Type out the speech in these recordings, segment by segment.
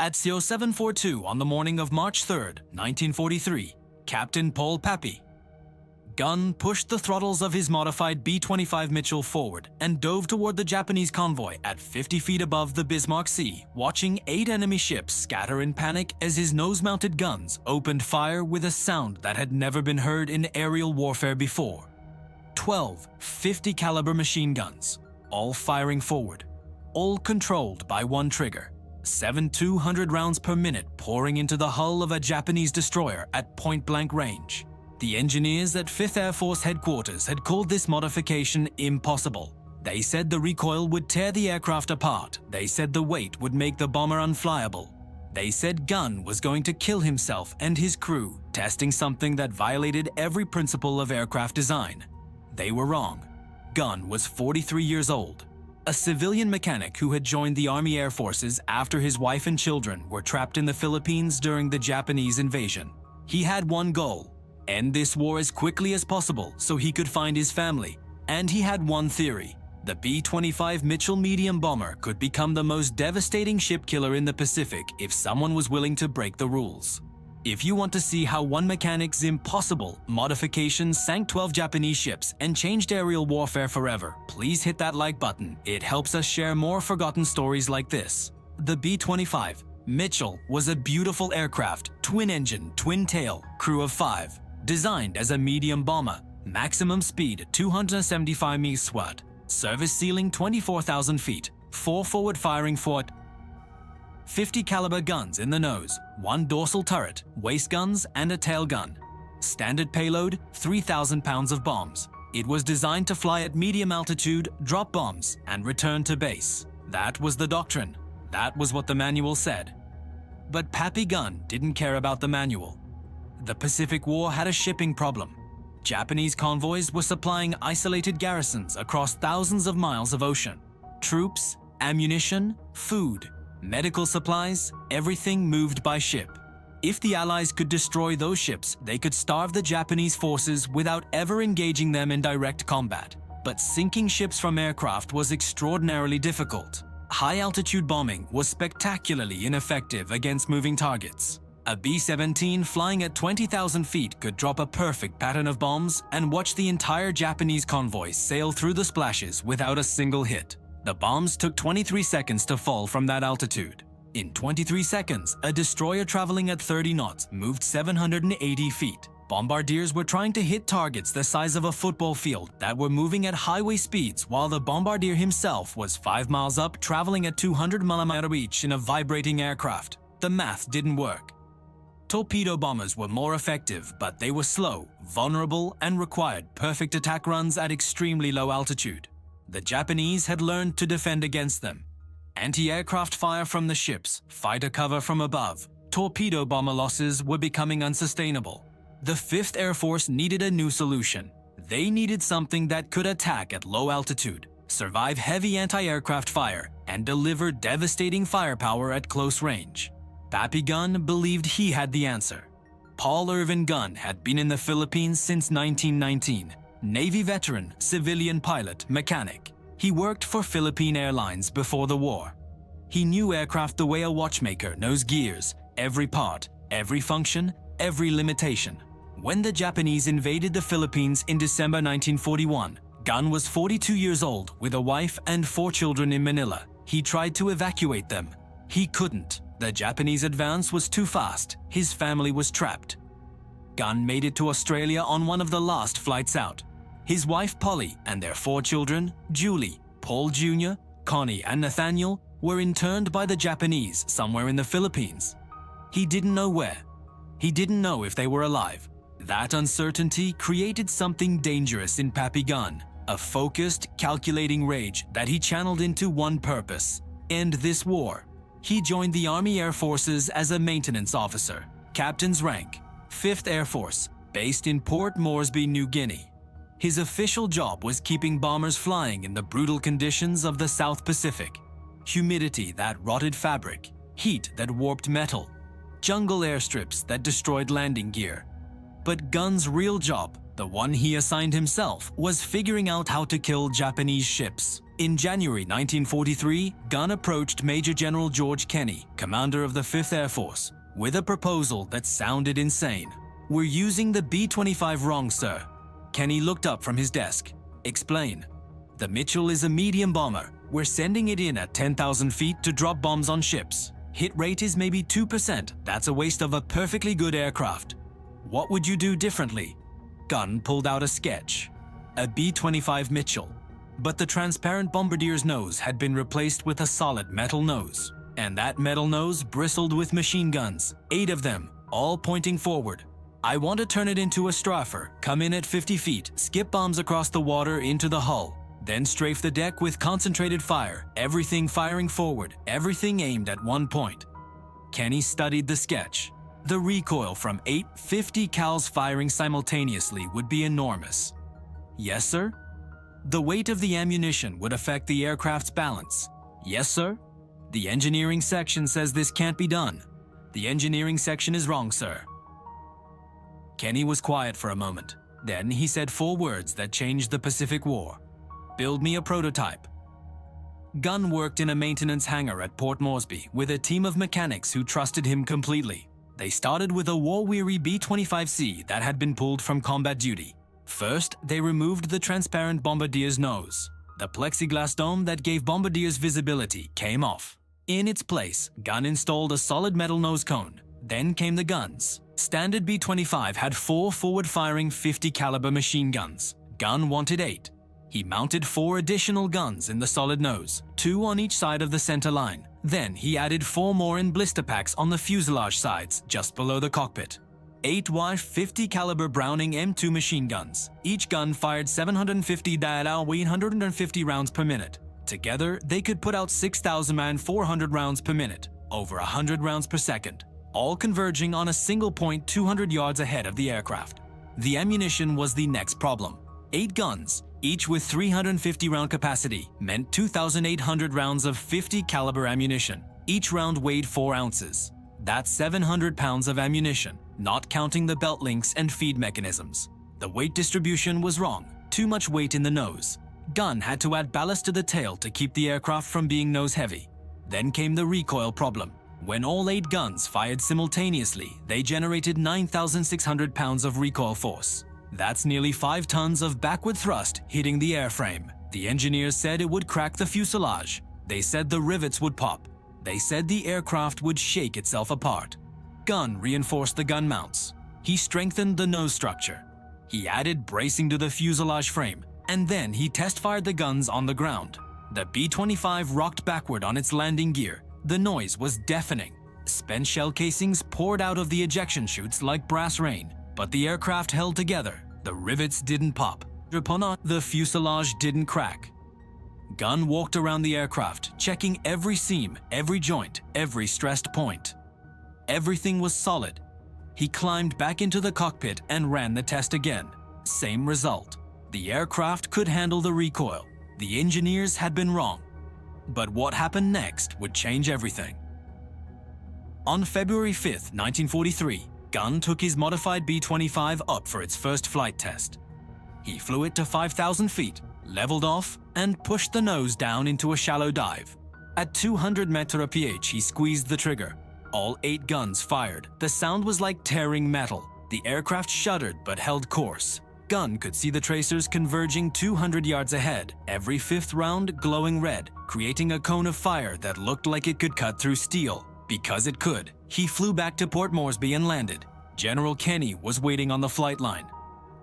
At CO 742 on the morning of March 3, 1943, Captain Paul Pappy. Gunn pushed the throttles of his modified B-25 Mitchell forward and dove toward the Japanese convoy at 50 feet above the Bismarck Sea, watching 8 enemy ships scatter in panic as his nose-mounted guns opened fire with a sound that had never been heard in aerial warfare before. 12 50-caliber machine guns, all firing forward, all controlled by one trigger. 7 200 rounds per minute pouring into the hull of a Japanese destroyer at point-blank range. The engineers at 5th Air Force Headquarters had called this modification impossible. They said the recoil would tear the aircraft apart. They said the weight would make the bomber unflyable. They said Gunn was going to kill himself and his crew, testing something that violated every principle of aircraft design. They were wrong. Gunn was 43 years old, a civilian mechanic who had joined the Army Air Forces after his wife and children were trapped in the Philippines during the Japanese invasion. He had one goal: end this war as quickly as possible so he could find his family. And he had one theory: the B-25 Mitchell medium bomber could become the most devastating ship killer in the Pacific if someone was willing to break the rules. If you want to see how one mechanic's impossible modification sank 12 Japanese ships and changed aerial warfare forever, please hit that like button. It helps us share more forgotten stories like this. The B-25 Mitchell was a beautiful aircraft, twin-engine, twin-tail, crew of 5. Designed as a medium bomber, maximum speed 275 mph, service ceiling 24,000 feet, 4 forward-firing 50 caliber guns in the nose, 1 dorsal turret, waist guns, and a tail gun. Standard payload 3,000 pounds of bombs. It was designed to fly at medium altitude, drop bombs, and return to base. That was the doctrine. That was what the manual said. But Pappy Gunn didn't care about the manual. The Pacific War had a shipping problem. Japanese convoys were supplying isolated garrisons across thousands of miles of ocean. Troops, ammunition, food, medical supplies, everything moved by ship. If the Allies could destroy those ships, they could starve the Japanese forces without ever engaging them in direct combat. But sinking ships from aircraft was extraordinarily difficult. High-altitude bombing was spectacularly ineffective against moving targets. A B-17 flying at 20,000 feet could drop a perfect pattern of bombs and watch the entire Japanese convoy sail through the splashes without a single hit. The bombs took 23 seconds to fall from that altitude. In 23 seconds, a destroyer traveling at 30 knots moved 780 feet. Bombardiers were trying to hit targets the size of a football field that were moving at highway speeds, while the bombardier himself was 5 miles up, traveling at 200 mm each in a vibrating aircraft. The math didn't work. Torpedo bombers were more effective, but they were slow, vulnerable, and required perfect attack runs at extremely low altitude. The Japanese had learned to defend against them. Anti-aircraft fire from the ships, fighter cover from above, torpedo bomber losses were becoming unsustainable. The 5th Air Force needed a new solution. They needed something that could attack at low altitude, survive heavy anti-aircraft fire, and deliver devastating firepower at close range. Pappy Gunn believed he had the answer. Paul Irvin Gunn had been in the Philippines since 1919. Navy veteran, civilian pilot, mechanic. He worked for Philippine Airlines before the war. He knew aircraft the way a watchmaker knows gears, every part, every function, every limitation. When the Japanese invaded the Philippines in December 1941, Gunn was 42 years old with a wife and 4 children in Manila. He tried to evacuate them. He couldn't. The Japanese advance was too fast. His family was trapped. Gunn made it to Australia on one of the last flights out. His wife Polly and their 4 children, Julie, Paul Jr., Connie, and Nathaniel, were interned by the Japanese somewhere in the Philippines. He didn't know where. He didn't know if they were alive. That uncertainty created something dangerous in Pappy Gunn, a focused, calculating rage that he channeled into one purpose: end this war. He joined the Army Air Forces as a maintenance officer, captain's rank, 5th Air Force, based in Port Moresby, New Guinea. His official job was keeping bombers flying in the brutal conditions of the South Pacific. Humidity that rotted fabric, heat that warped metal, jungle airstrips that destroyed landing gear. But Gunn's real job, the one he assigned himself, was figuring out how to kill Japanese ships. In January 1943, Gunn approached Major General George Kenney, commander of the 5th Air Force, with a proposal that sounded insane. "We're using the B-25 wrong, sir." Kenney looked up from his desk. "Explain." "The Mitchell is a medium bomber. We're sending it in at 10,000 feet to drop bombs on ships. Hit rate is maybe 2%. That's a waste of a perfectly good aircraft. What would you do differently?" Gunn pulled out a sketch. A B-25 Mitchell. But the transparent bombardier's nose had been replaced with a solid metal nose. And that metal nose bristled with machine guns, 8 of them, all pointing forward. "I want to turn it into a strafer, come in at 50 feet, skip bombs across the water into the hull, then strafe the deck with concentrated fire, everything firing forward, everything aimed at one point." Kenney studied the sketch. The recoil from 8 50 cals firing simultaneously would be enormous. "Yes, sir?" "The weight of the ammunition would affect the aircraft's balance." "Yes, sir?" "The engineering section says this can't be done." "The engineering section is wrong, sir." Kenney was quiet for a moment. Then he said 4 words that changed the Pacific War. "Build me a prototype." Gunn worked in a maintenance hangar at Port Moresby with a team of mechanics who trusted him completely. They started with a war-weary B-25C that had been pulled from combat duty. First, they removed the transparent bombardier's nose. The plexiglass dome that gave bombardiers visibility came off. In its place, Gunn installed a solid metal nose cone. Then came the guns. Standard B-25 had 4 forward-firing 50 caliber machine guns. Gunn wanted 8. He mounted 4 additional guns in the solid nose, 2 on each side of the center line. Then he added 4 more in blister packs on the fuselage sides, just below the cockpit. 8 wide 50 caliber Browning M2 machine guns. Each gun fired 750 rounds per minute. Together, they could put out 6,400 rounds per minute, over 100 rounds per second, all converging on a single point 200 yards ahead of the aircraft. The ammunition was the next problem. 8 guns, each with 350 round capacity, meant 2,800 rounds of 50 caliber ammunition. Each round weighed 4 ounces. That's 700 pounds of ammunition, not counting the belt links and feed mechanisms. The weight distribution was wrong, too much weight in the nose. Gunn had to add ballast to the tail to keep the aircraft from being nose heavy. Then came the recoil problem. When all 8 guns fired simultaneously, they generated 9,600 pounds of recoil force. That's nearly 5 tons of backward thrust hitting the airframe. The engineers said it would crack the fuselage. They said the rivets would pop. They said the aircraft would shake itself apart. Gunn reinforced the gun mounts. He strengthened the nose structure. He added bracing to the fuselage frame, and then he test-fired the guns on the ground. The B-25 rocked backward on its landing gear. The noise was deafening. Spent shell casings poured out of the ejection chutes like brass rain, but the aircraft held together. The rivets didn't pop. The fuselage didn't crack. Gunn walked around the aircraft, checking every seam, every joint, every stressed point. Everything was solid. He climbed back into the cockpit and ran the test again. Same result. The aircraft could handle the recoil. The engineers had been wrong. But what happened next would change everything. On February 5, 1943, Gunn took his modified B-25 up for its first flight test. He flew it to 5,000 feet, leveled off, and pushed the nose down into a shallow dive. At 200 meters pH, he squeezed the trigger. All 8 guns fired. The sound was like tearing metal. The aircraft shuddered but held course. Gunn could see the tracers converging 200 yards ahead, every 5th round glowing red, creating a cone of fire that looked like it could cut through steel. Because it could, he flew back to Port Moresby and landed. General Kenney was waiting on the flight line.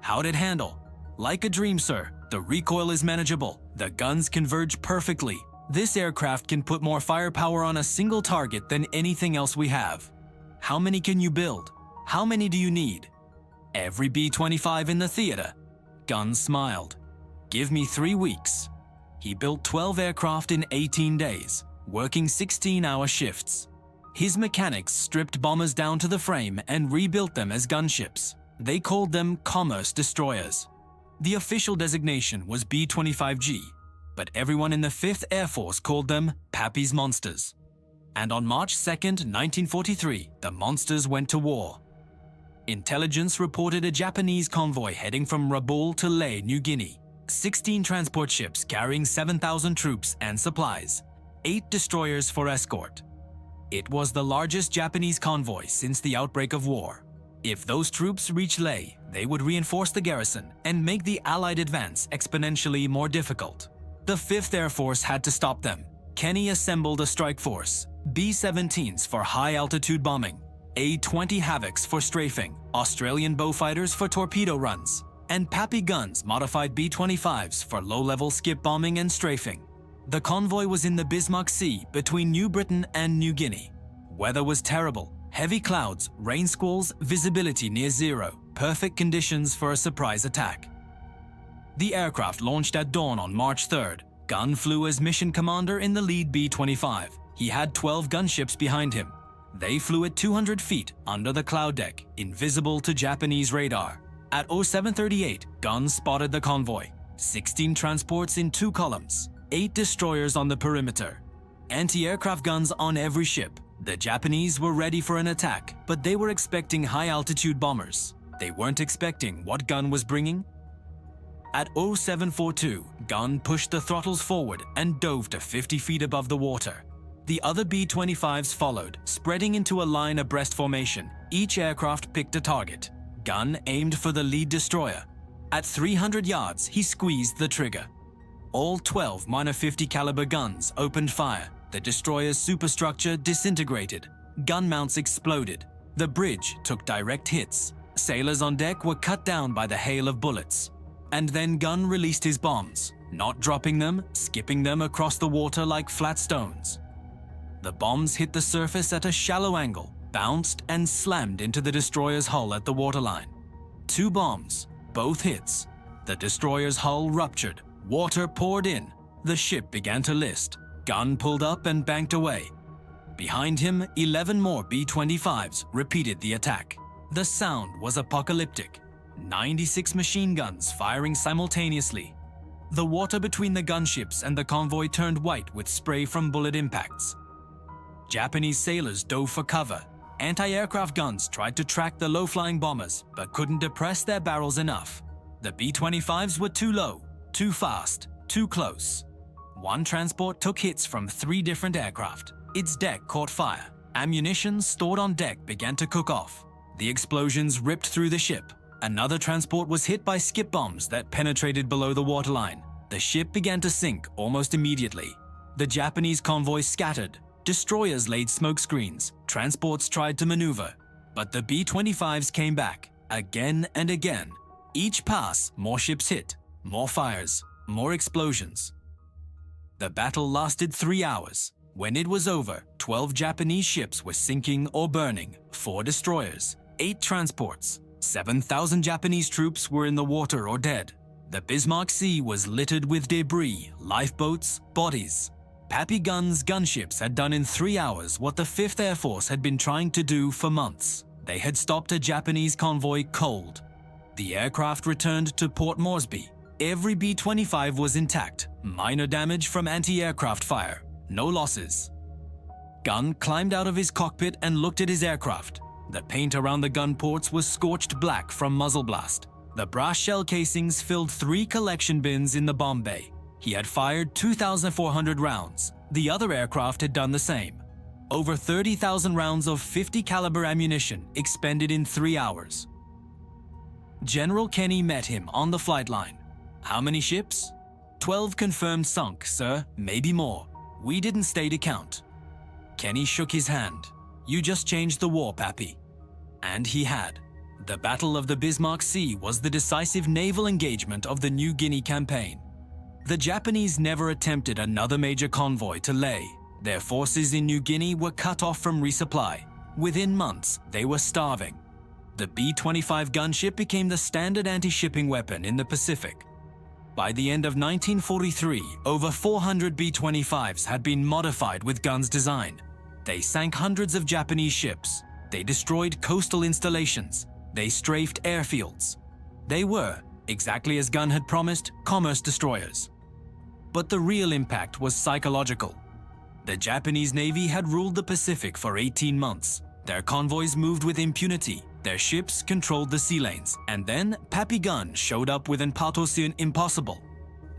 How'd it handle? Like a dream, sir. The recoil is manageable. The guns converge perfectly. This aircraft can put more firepower on a single target than anything else we have. How many can you build? How many do you need? Every B-25 in the theater. Gunn smiled. Give me 3 weeks. He built 12 aircraft in 18 days, working 16-hour shifts. His mechanics stripped bombers down to the frame and rebuilt them as gunships. They called them commerce destroyers. The official designation was B-25G, but everyone in the 5th Air Force called them Pappy's Monsters. And on March 2, 1943, the monsters went to war. Intelligence reported a Japanese convoy heading from Rabaul to Lae, New Guinea. 16 transport ships carrying 7,000 troops and supplies, 8 destroyers for escort. It was the largest Japanese convoy since the outbreak of war. If those troops reached Leh, they would reinforce the garrison and make the Allied advance exponentially more difficult. The 5th Air Force had to stop them. Kenny assembled a strike force, B-17s for high-altitude bombing, A-20 Havocs for strafing, Australian Beaufighters for torpedo runs, and Pappy guns modified B-25s for low-level skip bombing and strafing. The convoy was in the Bismarck Sea between New Britain and New Guinea. Weather was terrible. Heavy clouds, rain squalls, visibility near zero, perfect conditions for a surprise attack. The aircraft launched at dawn on March 3rd. Gunn flew as mission commander in the lead B-25. He had 12 gunships behind him. They flew at 200 feet under the cloud deck, invisible to Japanese radar. At 07:38, Gunn spotted the convoy. 16 transports in 2 columns, 8 destroyers on the perimeter. Anti-aircraft guns on every ship. The Japanese were ready for an attack, but they were expecting high-altitude bombers. They weren't expecting what Gunn was bringing. At 07:42, Gunn pushed the throttles forward and dove to 50 feet above the water. The other B-25s followed, spreading into a line abreast formation. Each aircraft picked a target. Gunn aimed for the lead destroyer. At 300 yards, he squeezed the trigger. All 12 -50 caliber guns opened fire. The destroyer's superstructure disintegrated. Gun mounts exploded. The bridge took direct hits. Sailors on deck were cut down by the hail of bullets. And then Gunn released his bombs, not dropping them, skipping them across the water like flat stones. The bombs hit the surface at a shallow angle, bounced and slammed into the destroyer's hull at the waterline. 2 bombs, both hits. The destroyer's hull ruptured. Water poured in. The ship began to list. Gunn pulled up and banked away. Behind him, 11 more B-25s repeated the attack. The sound was apocalyptic. 96 machine guns firing simultaneously. The water between the gunships and the convoy turned white with spray from bullet impacts. Japanese sailors dove for cover. Anti-aircraft guns tried to track the low-flying bombers, but couldn't depress their barrels enough. The B-25s were too low, too fast, too close. One transport took hits from 3 different aircraft. Its deck caught fire. Ammunition stored on deck began to cook off. The explosions ripped through the ship. Another transport was hit by skip bombs that penetrated below the waterline. The ship began to sink almost immediately. The Japanese convoy scattered. Destroyers laid smoke screens. Transports tried to maneuver. But the B-25s came back, again and again. Each pass, more ships hit, more fires, more explosions. The battle lasted 3 hours. When it was over, 12 Japanese ships were sinking or burning, 4 destroyers, 8 transports, 7,000 Japanese troops were in the water or dead. The Bismarck Sea was littered with debris, lifeboats, bodies. Pappy Gunn's gunships had done in 3 hours what the 5th Air Force had been trying to do for months. They had stopped a Japanese convoy cold. The aircraft returned to Port Moresby. Every B-25 was intact. Minor damage from anti-aircraft fire. No losses. Gunn climbed out of his cockpit and looked at his aircraft. The paint around the gun ports was scorched black from muzzle blast. The brass shell casings filled 3 collection bins in the bomb bay. He had fired 2,400 rounds. The other aircraft had done the same. Over 30,000 rounds of .50 caliber ammunition expended in 3 hours. General Kenny met him on the flight line. How many ships? 12 confirmed sunk, sir, maybe more. We didn't stay to count. Kenny shook his hand. You just changed the war, Pappy. And he had. The Battle of the Bismarck Sea was the decisive naval engagement of the New Guinea campaign. The Japanese never attempted another major convoy to Leh. Their forces in New Guinea were cut off from resupply. Within months, they were starving. The B-25 gunship became the standard anti-shipping weapon in the Pacific. By the end of 1943, over 400 B-25s had been modified with Gunn's design. They sank hundreds of Japanese ships. They destroyed coastal installations. They strafed airfields. They were, exactly as Gunn had promised, commerce destroyers. But the real impact was psychological. The Japanese Navy had ruled the Pacific for 18 months. Their convoys moved with impunity. Their ships controlled the sea lanes. And then Pappy Gunn showed up with an impossible.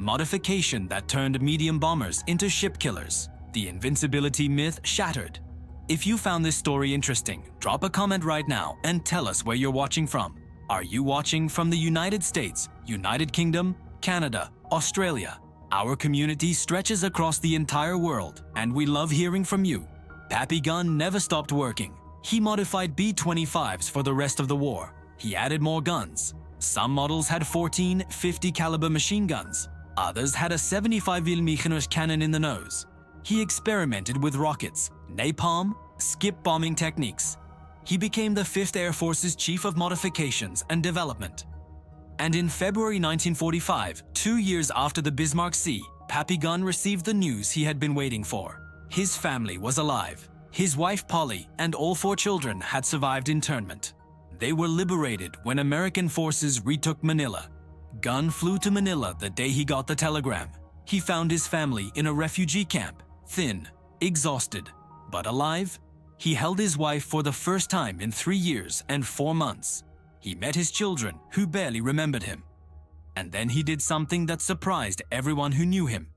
modification that turned medium bombers into ship killers, the invincibility myth shattered. If you found this story interesting, drop a comment right now and tell us where you're watching from. Are you watching from the United States, United Kingdom, Canada, Australia? Our community stretches across the entire world, and we love hearing from you. Pappy Gunn never stopped working. He modified B-25s for the rest of the war. He added more guns. Some models had 14 50 caliber machine guns. Others had a 75mm cannon in the nose. He experimented with rockets, napalm, skip bombing techniques. He became the 5th Air Force's Chief of Modifications and Development. And in February 1945, 2 years after the Bismarck Sea, Pappy Gunn received the news he had been waiting for. His family was alive. His wife Polly and all 4 children had survived internment. They were liberated when American forces retook Manila. Gunn flew to Manila the day he got the telegram. He found his family in a refugee camp, thin, exhausted, but alive. He held his wife for the first time in 3 years and 4 months. He met his children, who barely remembered him. And then he did something that surprised everyone who knew him.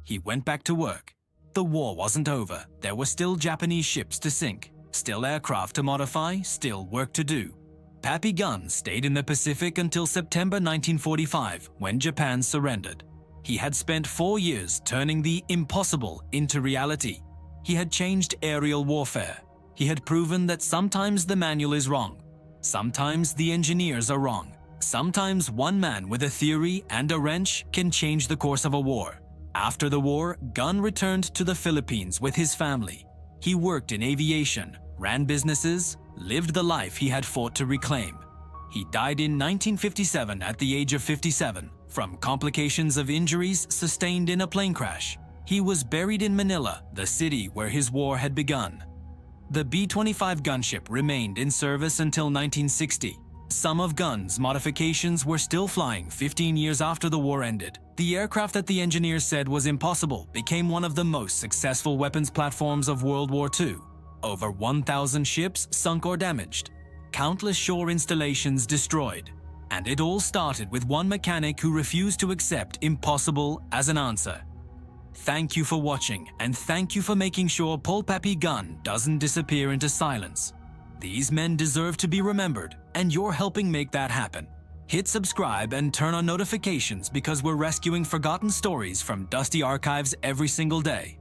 He went back to work. The war wasn't over. There were still Japanese ships to sink, still aircraft to modify, still work to do. Pappy Gunn stayed in the Pacific until September 1945, when Japan surrendered. He had spent 4 years turning the impossible into reality. He had changed aerial warfare. He had proven that sometimes the manual is wrong. Sometimes the engineers are wrong. Sometimes one man with a theory and a wrench can change the course of a war. After the war, Gunn returned to the Philippines with his family. He worked in aviation, ran businesses, lived the life he had fought to reclaim. He died in 1957 at the age of 57 from complications of injuries sustained in a plane crash. He was buried in Manila, the city where his war had begun. The B-25 gunship remained in service until 1960. Some of Gunn's modifications were still flying 15 years after the war ended. The aircraft that the engineers said was impossible became one of the most successful weapons platforms of World War II. Over 1,000 ships sunk or damaged, countless shore installations destroyed. And it all started with one mechanic who refused to accept impossible as an answer. Thank you for watching, and thank you for making sure Pappy Gunn doesn't disappear into silence. These men deserve to be remembered, and you're helping make that happen. Hit subscribe and turn on notifications because we're rescuing forgotten stories from dusty archives every single day.